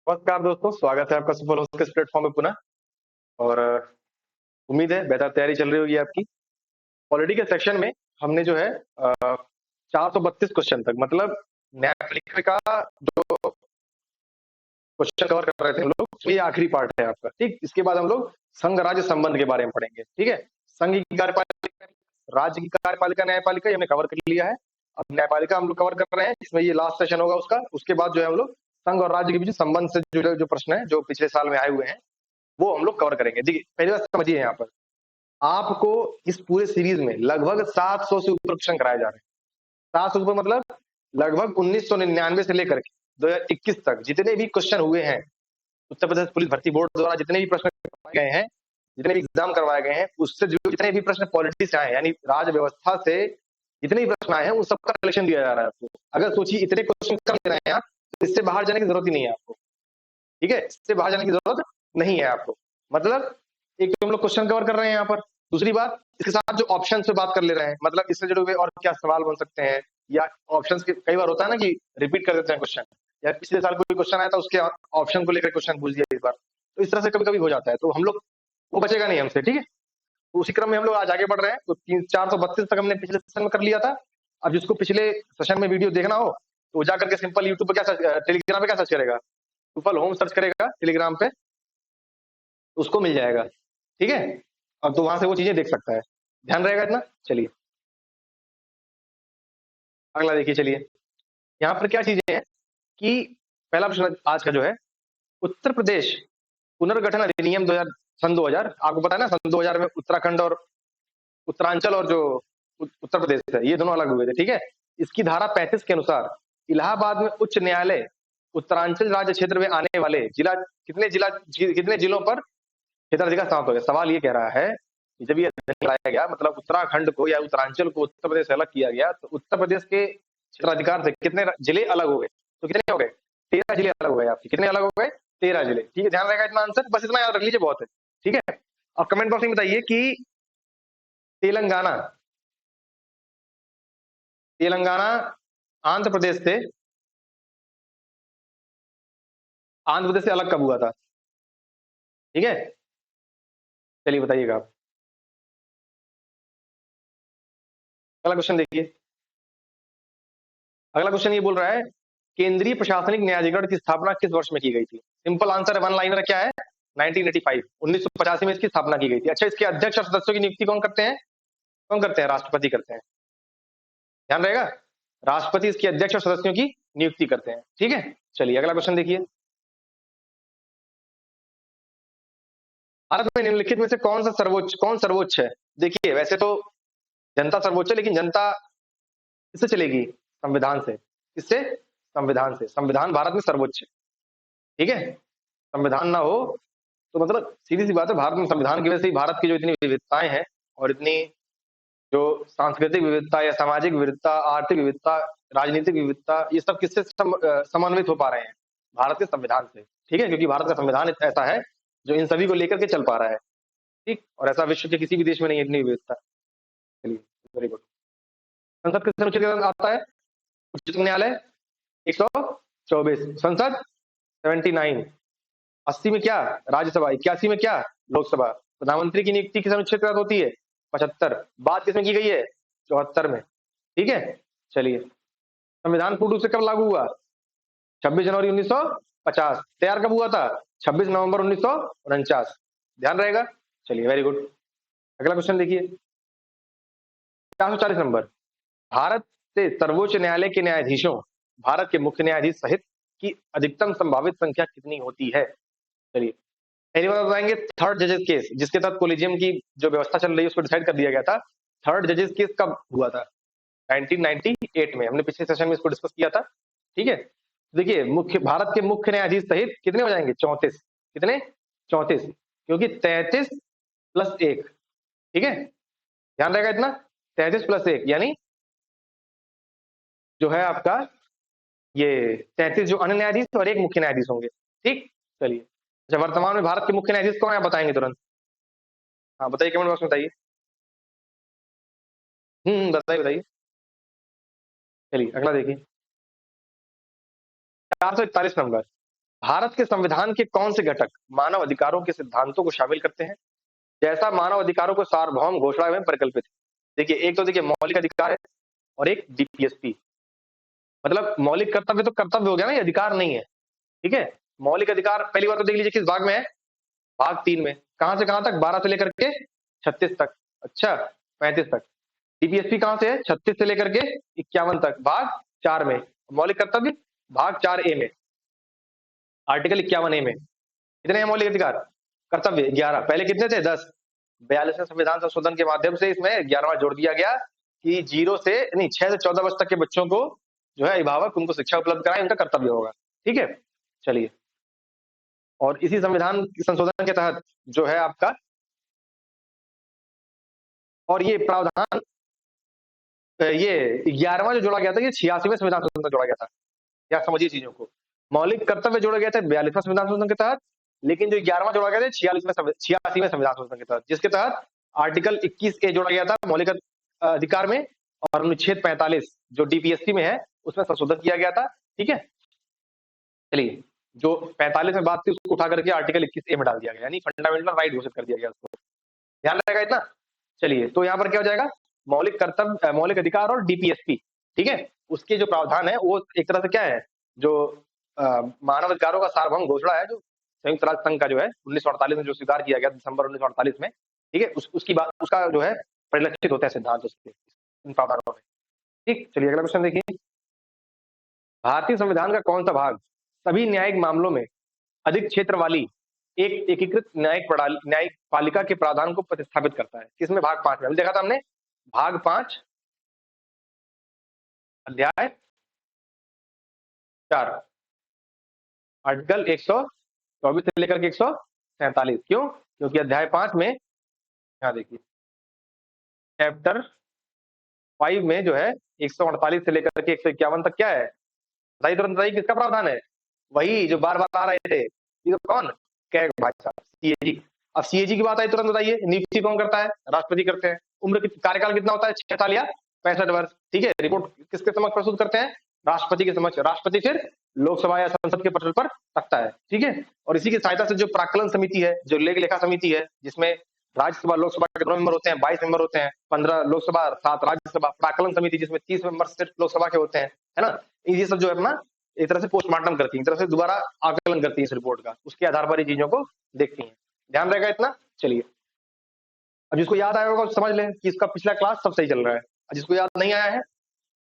नमस्कार दोस्तों, स्वागत है आपका सुपर होस्ट के इस प्लेटफॉर्म पे पुनः। और उम्मीद है बेहतर तैयारी चल रही होगी आपकी। पॉलिटी के सेक्शन में हमने जो है 432 क्वेश्चन तक, मतलब न्यायपालिका का जो क्वेश्चन कवर कर रहे थे हम लोग, तो ये आखिरी पार्ट है आपका। ठीक, इसके बाद हम लोग संघ राज्य संबंध के बारे में पढ़ेंगे। ठीक है, संघ की कार्यपालिका, राज्य की कार्यपालिका, न्यायपालिका ये हमने कवर कर लिया है। अब न्यायपालिका हम लोग कवर कर रहे हैं, इसमें ये लास्ट सेशन होगा उसका। उसके बाद जो है हम लोग संघ और राज्य के बीच संबंध से जुड़े जो प्रश्न है, जो पिछले साल में आए हुए हैं, वो हम लोग कवर करेंगे। देखिए, पहली बात समझिए, यहाँ पर आपको इस पूरे सीरीज में लगभग 700 से ऊपर क्वेश्चन कराए जा रहे हैं। 700 से ऊपर मतलब लगभग 1999 से लेकर के 2021 तक जितने भी क्वेश्चन हुए हैं, उत्तर प्रदेश पुलिस भर्ती बोर्ड द्वारा जितने भी प्रश्न करवाए गए हैं, जितने भी एग्जाम करवाए गए हैं, उससे जुड़े जितने भी प्रश्न पॉलिटी से आए, यानी राज व्यवस्था से जितने भी प्रश्न आए हैं, उन सबका कलेक्शन दिया जा रहा है आपको। अगर सोचिए इतने क्वेश्चन कर रहे हैं आप, तो इससे बाहर जाने की जरूरत ही नहीं है आपको। ठीक है, इससे बाहर जाने की जरूरत नहीं है आपको। मतलब एक तो हम लोग क्वेश्चन कवर कर रहे हैं यहाँ पर, दूसरी बात इसके साथ जो ऑप्शन पे बात कर ले रहे हैं, मतलब इससे जुड़े हुए और क्या सवाल बन सकते हैं, या ऑप्शंस के कई बार होता है ना कि रिपीट कर देते हैं क्वेश्चन, या पिछले साल कोई क्वेश्चन आया था उसके ऑप्शन को लेकर क्वेश्चन पूछ दिया इस बार, तो इस तरह से कभी कभी हो जाता है, तो हम लोग वो बचेगा नहीं हमसे। ठीक है, तो उसी क्रम में हम लोग आज आगे बढ़ रहे हैं। तो 432 तक हमने पिछले सेशन में कर लिया था। अब जिसको पिछले सेशन में वीडियो देखना हो, तो जा करके सिंपल यूट्यूब पे क्या टेलीग्राम पे क्या सर्च करेगा, सुफल होम सर्च करेगा टेलीग्राम पे, उसको मिल जाएगा। ठीक है, अब तो वहां से वो चीजें देख सकता है। ध्यान रहेगा इतना। चलिए अगला देखिए। चलिए यहाँ पर क्या चीजें हैं कि पहला प्रश्न आज का जो है, उत्तर प्रदेश पुनर्गठन अधिनियम 2000, सन 2000, आपको पता है ना, सन 2000 में उत्तराखंड और उत्तरांचल और जो उत्तर प्रदेश है, ये दोनों अलग हुए थे। ठीक है, इसकी धारा 35 के अनुसार इलाहाबाद में उच्च न्यायालय उत्तरांचल राज्य क्षेत्र में आने वाले कितने जिलों पर क्षेत्राधिकार समाप्त हो गया। सवाल ये कह रहा है कि जब ये लाया गया, मतलब उत्तराखंड को या उत्तरांचल को उत्तर प्रदेश से अलग किया गया, तो उत्तर प्रदेश के क्षेत्राधिकार से कितने जिले अलग हो गए, तो कितने हो गए? 13 जिले अलग हो गए आपके। कितने अलग हो गए? 13 जिले। ठीक है, ध्यान रहेगा इतना आंसर, बस इतना याद रख लीजिए, बहुत है। ठीक है, और कमेंट बॉक्स में बताइए कि तेलंगाना तेलंगाना आंध्र प्रदेश से अलग कब हुआ था? ठीक है, चलिए बताइएगा आप। अगला क्वेश्चन देखिए। अगला क्वेश्चन ये बोल रहा है, केंद्रीय प्रशासनिक न्यायाधिकरण की स्थापना किस वर्ष में की गई थी? सिंपल आंसर है, वन लाइनर क्या है, 1985, 1985 में इसकी स्थापना की गई थी। अच्छा, इसके अध्यक्ष और सदस्यों की नियुक्ति कौन करते हैं? कौन करते हैं? राष्ट्रपति करते हैं। ध्यान रहेगा, राष्ट्रपति इसके अध्यक्ष और सदस्यों की नियुक्ति करते हैं। ठीक है, चलिए अगला क्वेश्चन देखिए। भारत में निम्नलिखित में से कौन सर्वोच्च है? देखिए, वैसे तो जनता सर्वोच्च है, लेकिन जनता किससे चलेगी? संविधान से। किससे? संविधान से। संविधान भारत में सर्वोच्च है। ठीक है, संविधान ना हो तो मतलब सीधी सी बात है, भारत में संविधान की वजह से ही भारत की जो इतनी विविधताएं हैं, और इतनी जो सांस्कृतिक विविधता या सामाजिक विविधता, आर्थिक विविधता, राजनीतिक विविधता, ये सब किससे समन्वित हो पा रहे हैं? भारत के संविधान से। ठीक है, क्योंकि भारत का संविधान ऐसा है जो इन सभी को लेकर के चल पा रहा है। ठीक, और ऐसा विश्व के किसी भी देश में नहीं है इतनी विविधता। चलिए, वेरी गुड। संसद किस अनुच्छेद के तहत आता है? उच्चतम न्यायालय 124, संसद 79, 80 में क्या राज्यसभा, 81 में क्या लोकसभा। प्रधानमंत्री की नियुक्ति किस अनुच्छेद के तहत होती है? 75। बात किसमें की गई है? 74 में। ठीक है, चलिए। संविधान पूर्ण रूप से कब लागू हुआ? 26 जनवरी 1950। तैयार कब हुआ था? 26 नवंबर 1949। ध्यान रहेगा। चलिए, वेरी गुड। अगला क्वेश्चन देखिए, 440 नंबर। भारत से सर्वोच्च न्यायालय के न्यायाधीशों, भारत के मुख्य न्यायाधीश सहित, की अधिकतम संभावित संख्या कितनी होती है? चलिए, पहली बात बताएंगे, थर्ड जजेस केस, जिसके तहत कोलिजियम की जो व्यवस्था चल रही है उसको डिसाइड कर दिया गया था। थर्ड जजेस केस कब हुआ था? 1998 में। हमने पिछले सेशन में इसको डिस्कस किया था। ठीक है, देखिए, भारत के मुख्य न्यायाधीश सहित कितने हो जाएंगे? 34। कितने? 34, क्योंकि 33 प्लस 1। ठीक है, ध्यान रहेगा इतना, 33 प्लस 1 यानी जो है आपका ये 33 जो अन्य न्यायाधीश और एक मुख्य न्यायाधीश होंगे। ठीक, चलिए। अच्छा, वर्तमान में भारत के मुख्य न्यायाधीश कौन है, बताएंगे तुरंत? हाँ बताइए, कमेंट बॉक्स में बताइए। बताइए बताइए। चलिए अगला देखिए, 441 नंबर। भारत के संविधान के कौन से घटक मानव अधिकारों के सिद्धांतों को शामिल करते हैं, जैसा मानव अधिकारों को सार्वभौम घोषणा में परिकल्पित है? देखिए, एक तो देखिए मौलिक अधिकार है और एक डीपीएसपी। मतलब मौलिक कर्तव्य तो कर्तव्य हो गया ना, ये अधिकार नहीं है। ठीक है, मौलिक अधिकार पहली बात तो देख लीजिए किस भाग में है, भाग 3 में। कहां से कहां तक? 12 से लेकर के 36 तक। अच्छा, 35 तक। डीपीएसपी कहां से है? 36 से लेकर के 51 तक, भाग 4 में। मौलिक कर्तव्य भाग 4 ए में, आर्टिकल 51 ए में। कितने हैं मौलिक अधिकार? कर्तव्य 11। पहले कितने थे? 10। 42वें संविधान संशोधन के माध्यम से इसमें 11वां जोड़ दिया गया कि 6 से 14 वर्ष तक के बच्चों को जो है अभिभावक उनको शिक्षा उपलब्ध कराए, उनका कर्तव्य होगा। ठीक है, चलिए। और इसी संविधान संशोधन के तहत जो है आपका, और ये प्रावधान ये 11वां जो जोड़ा गया था, ये 86वें संविधान संशोधन में जोड़ा गया था। या समझिए चीजों को, मौलिक कर्तव्य जोड़े गए थे 42वें संविधान संशोधन के तहत, लेकिन जो 11वां जोड़ा गया था 86वें संविधान संशोधन के तहत, जिसके तहत आर्टिकल 21 ए जोड़ा गया था मौलिक अधिकार में, और अनुच्छेद 45 जो डीपीएससी में है उसमें संशोधन किया गया था। ठीक है, चलिए, जो 45 में बात थी उसको उठा करके आर्टिकल 21 ए में डाल दिया गया, यानी फंडामेंटल राइट घोषित कर दिया गया उसको। ध्यान रहेगा इतना। चलिए, तो यहाँ पर क्या हो जाएगा, मौलिक कर्तव्य, मौलिक अधिकार और डीपीएसपी। ठीक है, उसके जो प्रावधान है वो एक तरह से क्या है, जो मानव अधिकारों का सार्वभौम घोषणा है, जो संयुक्त राष्ट्र संघ का जो है 1948 में जो स्वीकार किया गया दिसंबर 1948 में। ठीक है, उसकी बात, उसका जो है परिलक्षित होते हैं सिद्धांत उसके इन प्रावधानों में। ठीक, चलिए अगला क्वेश्चन देखिए। भारतीय संविधान का कौन सा भाग सभी न्यायिक मामलों में अधिक क्षेत्र वाली एक एकीकृत न्यायिक प्रणाली, न्यायिक पालिका के प्रावधान को प्रतिस्थापित करता है? किसमें? भाग 5 में। अभी देखा था हमने, भाग 5 अध्याय 4 आर्टिकल 124 से लेकर के 147। क्यों? क्योंकि अध्याय 5 में, यहाँ देखिए, चैप्टर 5 में जो है 148 से लेकर के 151 तक क्या है, बताइए, तुरंत बताइए, किसका प्रावधान है? वही जो बार बार आ रहे थे, ये तो कौन? कैग भाई साहब, सीएजी। अब सीएजी की बात आई, तुरंत बताइए, नियुक्ति कौन करता है? राष्ट्रपति करते हैं। उम्र, कार्यकाल कितना होता है? 6 साल या 65 वर्ष। ठीक है, रिपोर्ट किसके समक्ष प्रस्तुत करते हैं? राष्ट्रपति के समक्ष। राष्ट्रपति फिर लोकसभा या संसद के पटल पर रखता है। ठीक है, और इसी की सहायता से जो प्राक्कलन समिति है, जो लेखा समिति है, जिसमें राज्यसभा लोकसभा के दोनों मेंबर होते हैं, 22 मेंबर होते हैं, 15 लोकसभा, 7 राज्यसभा, प्राक्कलन समिति जिसमें 30 मेंबर सिर्फ लोकसभा के होते हैं, है ना। ये सब जो है अपना एक तरह से पोस्टमार्टम करती है, एक तरह से दोबारा आकलन करती है इस रिपोर्ट का, उसके आधार पर ये चीजों को देखती हैं। ध्यान रहेगा इतना। चलिए, अब जिसको याद आया होगा समझ लें कि इसका पिछला क्लास सब सही चल रहा है, जिसको याद नहीं आया है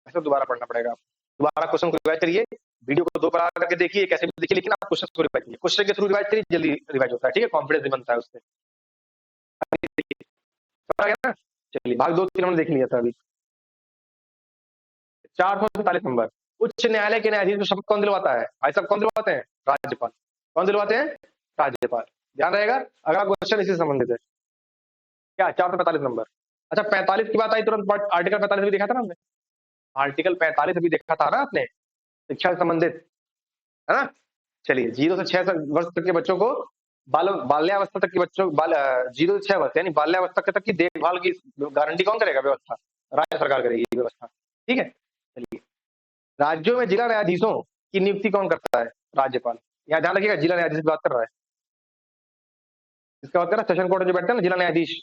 ऐसा दोबारा पढ़ना पड़ेगा। दोबारा क्वेश्चन को रिवाइज करिए, वीडियो को 2 बार करके देखिए, कैसे भी देखिए, लेकिन आप क्वेश्चन को रिवाइज करिए। क्वेश्चन के थ्रू रिवाइज करिए, जल्दी रिवाइज होता है। ठीक है, कॉन्फिडेंस भी बनता है उससे। ना, चलिए, भाग 2 3 हमने देख लिया था अभी। 447 नंबर, उच्च न्यायालय के न्यायाधीश को शपथ कौन दिलवाता है? भाई साहब, कौन दिलवाते हैं? राज्यपाल। कौन दिलवाते हैं? राज्यपाल। ध्यान रहेगा। अगला क्वेश्चन इसी से संबंधित है। क्या? 445 नंबर। अच्छा, 45 की बात आई, तुरंत आर्टिकल 45 भी देखा था ना हमने। आर्टिकल 45 अभी देखा था ना आपने, शिक्षा से संबंधित, है ना। चलिए, 0 से 6 वर्ष तक के बच्चों को बाल्यावस्था तक के बच्चों 0 से 6 वर्ष यानी बाल्यावस्था तक की देखभाल की गारंटी कौन करेगा? व्यवस्था राज्य सरकार करेगी व्यवस्था। ठीक है, चलिए, राज्यों में जिला न्यायाधीशों की नियुक्ति कौन करता है? राज्यपाल। यहाँ ध्यान रखिएगा, जिला न्यायाधीश की बात कर रहा है, इसका बात कर रहा है सेशन कोर्ट में जो बैठते हैं ना जिला न्यायाधीश,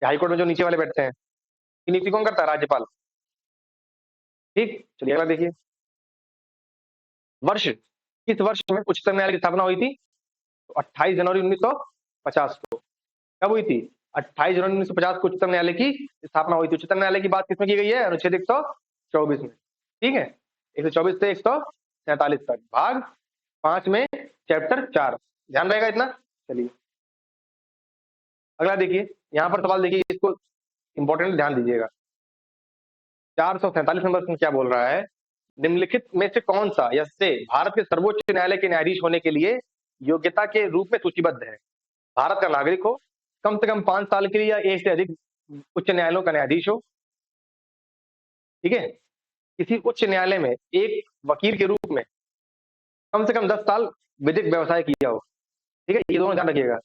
हाई कोर्ट में जो नीचे वाले बैठते हैं, की नियुक्ति कौन करता है? राज्यपाल। ठीक, चलिए अगला देखिए। वर्ष, किस वर्ष में उच्चतम न्यायालय की स्थापना हुई थी? तो 28 जनवरी 1950 को। कब हुई थी? 28 जनवरी 1950 को उच्चतम न्यायालय की स्थापना हुई थी। उच्चतम न्यायालय की बात किसमें की गई है? अनुच्छेद 124 में। ठीक है, 124 से 147 तक, भाग 5 में, चैप्टर 4। ध्यान रहेगा इतना। चलिए अगला देखिए, यहाँ पर सवाल देखिए, इसको इंपॉर्टेंट ध्यान दीजिएगा। 447 नंबर में क्या बोल रहा है? निम्नलिखित में से कौन सा या से भारत के सर्वोच्च न्यायालय के न्यायाधीश होने के लिए योग्यता के रूप में सूचीबद्ध है? भारत का नागरिक हो, कम से कम 5 साल के लिए या 1 से अधिक उच्च न्यायालयों का न्यायाधीश हो, ठीक है, किसी उच्च न्यायालय में एक वकील के रूप में कम से कम 10 साल विधिक व्यवसाय किया हो। ठीक है, ये दोनों ध्यान रखिएगा।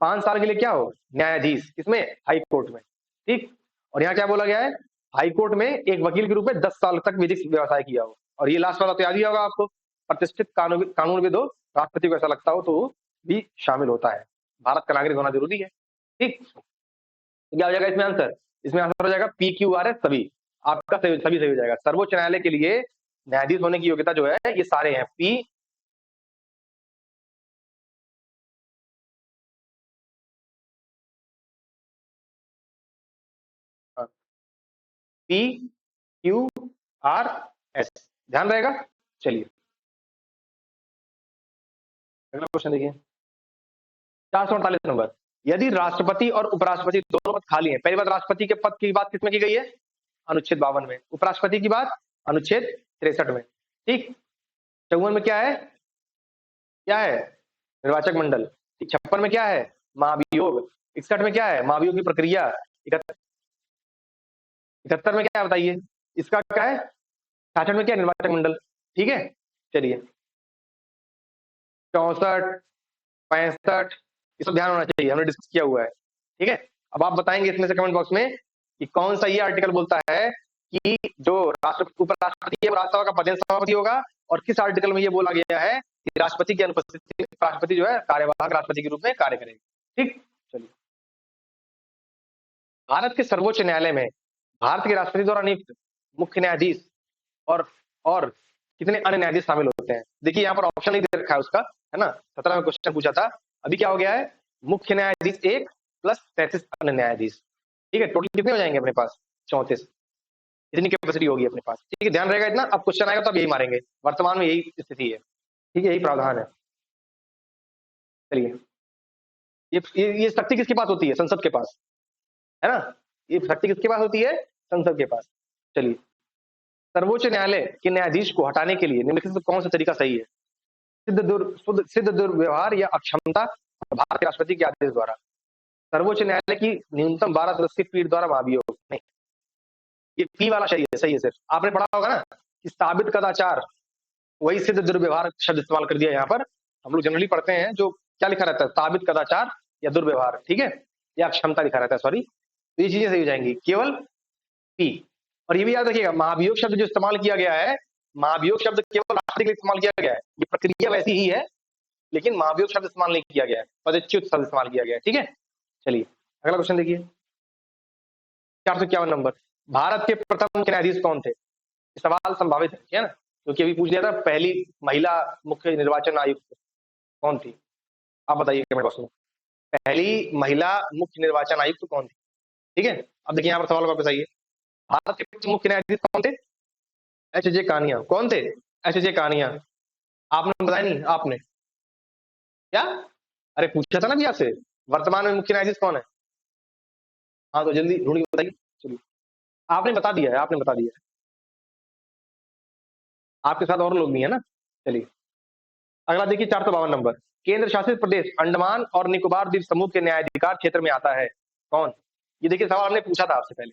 5 साल के लिए क्या हो? न्यायाधीश। किसमें? हाई कोर्ट में। ठीक, और यहाँ क्या बोला गया है? हाई कोर्ट में एक वकील के रूप में 10 साल तक विधिक व्यवसाय किया हो। और ये लास्ट वाला तो याद ही होगा आपको, प्रतिष्ठित कानूनविद हो, राष्ट्रपति को ऐसा लगता हो तो वो भी शामिल होता है। भारत का नागरिक होना जरूरी है। ठीक, तो क्या हो जाएगा इसमें आंसर? इसमें आंसर हो जाएगा पी क्यू आर एस सभी। आपका सभी सही हो जाएगा। सर्वोच्च न्यायालय के लिए न्यायाधीश होने की योग्यता जो है ये सारे हैं P P Q R S, ध्यान रहेगा। चलिए अगला क्वेश्चन देखिए 448 नंबर। यदि राष्ट्रपति और उपराष्ट्रपति दोनों पद खाली हैं, पहली बात राष्ट्रपति के पद की बात किसमें की गई है? अनुच्छेद 52 में। उपराष्ट्रपति की बात अनुच्छेद 63 में। ठीक, 54 में क्या है? क्या है? निर्वाचक मंडल। 56 में क्या है? महाभियोग। 61 में क्या है? महाभियोग की प्रक्रिया। 71 में क्या है बताइए? इसका क्या है? 66 में क्या है? निर्वाचक मंडल। ठीक है, चलिए 64 65 ये सब ध्यान होना चाहिए, हमने डिस्कस किया हुआ है। ठीक है, अब आप बताएंगे इसमें से कमेंट बॉक्स में कि कौन सा ये आर्टिकल बोलता है कि जो उपराष्ट्रपति है राज्यसभा का पदेन सभापति होगा, और किस आर्टिकल में ये बोला गया है कि राष्ट्रपति की अनुपस्थिति में राष्ट्रपति जो है कार्यवाहक राष्ट्रपति के रूप में कार्य करेगा। ठीक, चलिए भारत के सर्वोच्च न्यायालय में भारत के राष्ट्रपति द्वारा नियुक्त मुख्य न्यायाधीश और और कितने अन्य न्यायाधीश शामिल होते हैं? देखिए यहाँ पर ऑप्शन नहीं दे रखा है उसका, है ना। 17 में क्वेश्चन पूछा था, अभी क्या हो गया है? मुख्य न्यायाधीश 1 प्लस 33 अन्य न्यायाधीश। ठीक है, टोटल कितने हो जाएंगे अपने पास? 34। इतनी कैपेसिटी होगी अपने पास। ठीक है, ध्यान रहेगा इतना। अब क्वेश्चन आएगा तो अब यही मारेंगे, वर्तमान में यही स्थिति है। ठीक है, यही प्रावधान है। चलिए ये शक्ति किसके पास होती है? संसद के पास, है ना। ये शक्ति किसके पास होती है? संसद के पास। चलिए सर्वोच्च न्यायालय के न्यायाधीश को हटाने के लिए निम्नलिखित में कौन सा तरीका सही है? सिद्ध दुर्व्यवहार या अक्षमता, भारत के राष्ट्रपति के आदेश द्वारा। सर्वोच्च न्यायालय की न्यूनतम 12 सदस्यीय पीठ द्वारा महाभियोग नहीं, ये पी वाला सही है। सही है, सिर्फ आपने पढ़ा होगा ना कि साबित कदाचार, वही सिद्ध दुर्व्यवहार शब्द इस्तेमाल कर दिया यहाँ पर। हम लोग जनरली पढ़ते हैं जो क्या लिखा रहता है? साबित कदाचार या दुर्व्यवहार, ठीक है, या क्षमता लिखा रहता है, सॉरी। तो ये चीजें सही हो जाएंगी, केवल पी। और ये भी याद रखिएगा, महाभियोग शब्द जो इस्तेमाल किया गया है, महाभियोग शब्द केवल राष्ट्रपति के लिए इस्तेमाल किया गया है। ये प्रक्रिया वैसी ही है, लेकिन महाभियोग शब्द इस्तेमाल नहीं किया गया है, पदच्युत शब्द इस्तेमाल किया गया है। ठीक है, चलिए अगला क्वेश्चन देखिए 451 नंबर। भारत के प्रथम न्यायाधीश कौन थे? सवाल संभावित है ना, क्योंकि अभी पूछ लिया था पहली महिला मुख्य निर्वाचन आयुक्त कौन थी। आप बताइए कमेंट बॉक्स में, पहली महिला मुख्य निर्वाचन आयुक्त कौन थी? ठीक है, अब देखिए यहाँ पर सवाल वापस आइए। भारत के मुख्य न्यायाधीश कौन थे? H J Kania. कौन थे? H J Kania. आपने बताया नहीं, आपने क्या? अरे पूछा था ना भी आपसे, वर्तमान में मुख्य न्यायाधीश कौन है? हाँ तो जल्दी ढूंढ के बताइए। चलिए आपने बता दिया है, आपने बता दिया है, आपके साथ और लोग भी है ना। चलिए अगला देखिए 452 नंबर। केंद्र शासित प्रदेश अंडमान और निकोबार द्वीप समूह के न्यायाधिकार क्षेत्र में आता है कौन? ये देखिए सवाल हमने पूछा था आपसे पहले,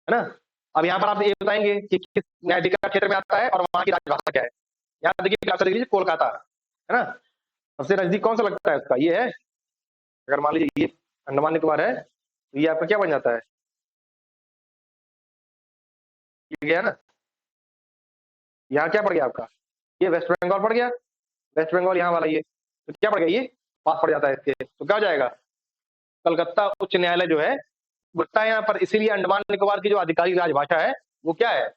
है ना। अब यहाँ पर आप ये बताएंगे कि किस न्यायाधिकार क्षेत्र में आता है और वहां की राजभाषा क्या है। यहाँ देखिए आंसर दीजिए कोलकाता, है ना। सबसे नजदीक कौन सा लगता है उसका? ये है। अगर मान लीजिए ये अंडमान निकोबार है तो ये आपका क्या बन जाता है? ये गया ना, यहाँ क्या पड़ गया आपका? ये वेस्ट बंगाल पड़ गया। वेस्ट बंगाल यहाँ वाला ये, तो क्या पड़ गया? ये पास पड़ जाता है इसके, तो क्या हो जाएगा? कलकत्ता उच्च न्यायालय जो है बुट्टा यहाँ पर, इसीलिए अंडमान निकोबार की जो आधिकारिक राजभाषा है वो क्या है?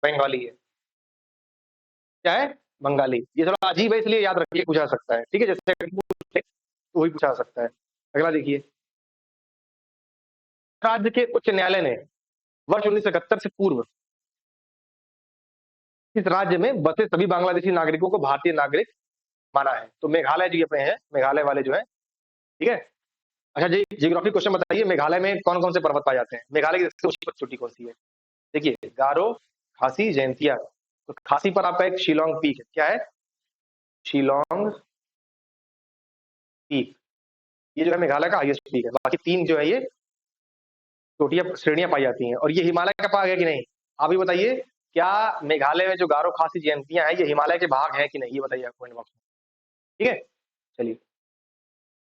बंगाली है। क्या है? बंगाली। ये थोड़ा अजीब है इसलिए याद रखिए, पूछा सकता है। ठीक है, जैसे तो वही पूछा सकता है। अगला देखिए, राज्य के उच्च न्यायालय ने वर्ष 1971 से पूर्व इस राज्य में बसे सभी बांग्लादेशी नागरिकों को भारतीय नागरिक माना है। तो मेघालय जो अपने हैं, मेघालय वाले जो है, ठीक है। अच्छा जी, जियोग्राफी क्वेश्चन बताइए, मेघालय में कौन कौन से पर्वत पाए जाते हैं? मेघालय की सबसे ऊंची चोटी कौन सी है? देखिए गारो, खासी, जयंतिया। तो खासी पर आपका एक शिलोंग पीक है। क्या है? शिलोंग पीक, ये जो है मेघालय का हाईएस्ट पीक है। बाकी तीन जो है ये चोटियां श्रेणियां पाई जाती हैं। और ये हिमालय का भाग है कि नहीं? आप ही बताइए, क्या मेघालय में जो गारो, खासी, जयंतियां हैं ये हिमालय के भाग है कि नहीं? ये बताइए कमेंट बॉक्स में। ठीक है, चलिए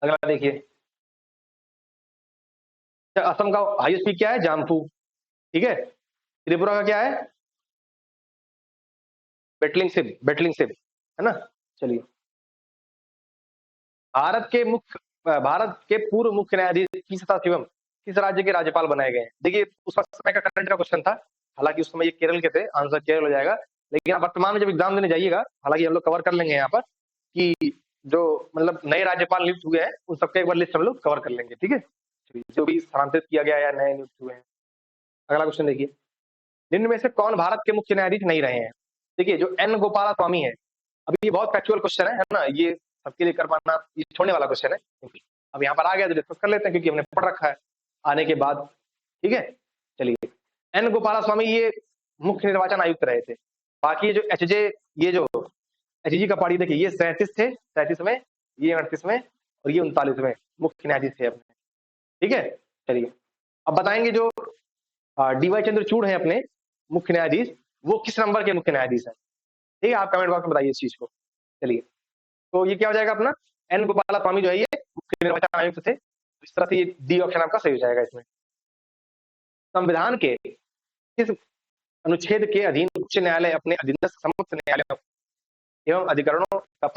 अगला देखिए, असम का हाईएस्ट पीक क्या है? जामफू। ठीक है, त्रिपुरा का क्या है? बेटलिंग सिंह, है ना? चलिए, भारत के पूर्व मुख्य न्यायाधीश पी सदाशिवम किस राज्य के राज्यपाल बनाए गए हैं? देखिए, उस वक्त समय का करंट का क्वेश्चन था। हालांकि उस समय ये केरल के थे, आंसर केरल हो जाएगा। लेकिन आप वर्तमान में जब एग्जाम देने जाइएगा, हालांकि हम लोग कवर कर लेंगे यहाँ पर कि जो मतलब नए राज्यपाल नियुक्त हुए हैं, उन सबका एक बार लिस्ट हम लोग कवर कर लेंगे, ठीक है? चलिए, जो भी स्थानांतरित किया गया या नए नियुक्त हुए हैं। अगला क्वेश्चन देखिए, निम्न में से कौन भारत के मुख्य न्यायाधीश नहीं रहे हैं? देखिए, जो एन गोपाला स्वामी है, अभी ये बहुत फैक्चुअल क्वेश्चन है ना? ये सबके लिए कर पाना ये छोड़ने वाला क्वेश्चन है, क्योंकि अब यहाँ पर आ गया तो डिस्कस कर लेते हैं, क्योंकि हमने पढ़ रखा है आने के बाद, ठीक है? चलिए, एन गोपाला स्वामी ये मुख्य निर्वाचन आयुक्त रहे थे। बाकी जो एचजे, ये जो एचजी का पार्टी, देखिए ये 37 थे, 37 में, ये 38 में और ये 39 में मुख्य न्यायाधीश थे अपने, ठीक है? चलिए, अब बताएंगे जो डीवाई चंद्रचूड़ है अपने मुख्य न्यायाधीश, वो किस नंबर के मुख्य न्यायाधीश है? ठीक है, आप कमेंट बॉक्स में बताइए इस चीज को। चलिए, तो ये क्या हो जाएगा अपना, एन गोपाला स्वामी जो है ये मुख्य निर्वाचन आयुक्त थे। इस तरह से ये डी ऑप्शन आपका सही हो जाएगा इसमें। संविधान के किस अनुच्छेद के अधीन उच्च न्यायालय अपने अधीनस्थ समस्त न्यायालयों एवं अधिकरणों का पद